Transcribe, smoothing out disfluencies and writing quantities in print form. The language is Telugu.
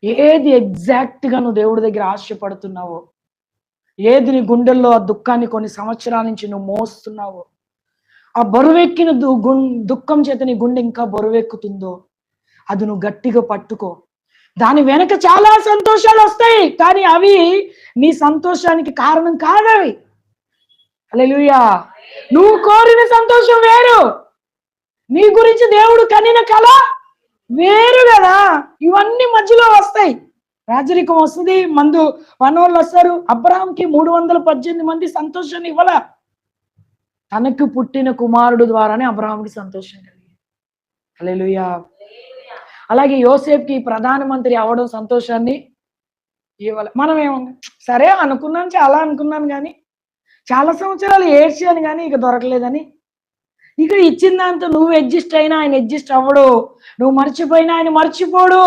ఏది ఎగ్జాక్ట్గా నువ్వు దేవుడి దగ్గర ఆశపడుతున్నావో, ఏది నీ గుండెల్లో ఆ దుఃఖాన్ని కొన్ని సంవత్సరాల నుంచి నువ్వు మోస్తున్నావో, ఆ బరువెక్కిన దుఃఖం చేత నీ గుండె ఇంకా బరువెక్కుతుందో, అది నువ్వు గట్టిగా పట్టుకో. దాని వెనక చాలా సంతోషాలు వస్తాయి, కానీ అవి నీ సంతోషానికి కారణం కాదవి. హల్లెలూయా. నువ్వు కోరిన సంతోషం వేరు, నీ గురించి దేవుడు కనిన కల వేరు కదా. ఇవన్నీ మధ్యలో వస్తాయి. రాజరికం వస్తుంది, మందు మనోళ్ళు వస్తారు. అబ్రహాంకి 318 మంది సంతోషాన్ని ఇవ్వాల, తనకు పుట్టిన కుమారుడు ద్వారానే అబ్రహాంకి సంతోషం కలిగింది. హల్లెలూయా. అలాగే యోసేపుకి ప్రధానమంత్రి అవడం సంతోషాన్ని ఇవ్వాలి. మనం ఏమన్నా సరే అనుకున్నాను, చాలా అనుకున్నాను, కానీ చాలా సంవత్సరాలు ఏడ్చాను, కానీ ఇక దొరకలేదని. ఇక ఇచ్చిన దాంతో నువ్వు అడ్జస్ట్ అయినా ఆయన అడ్జస్ట్ అవ్వడు, నువ్వు మర్చిపోయినా ఆయన మర్చిపోడు.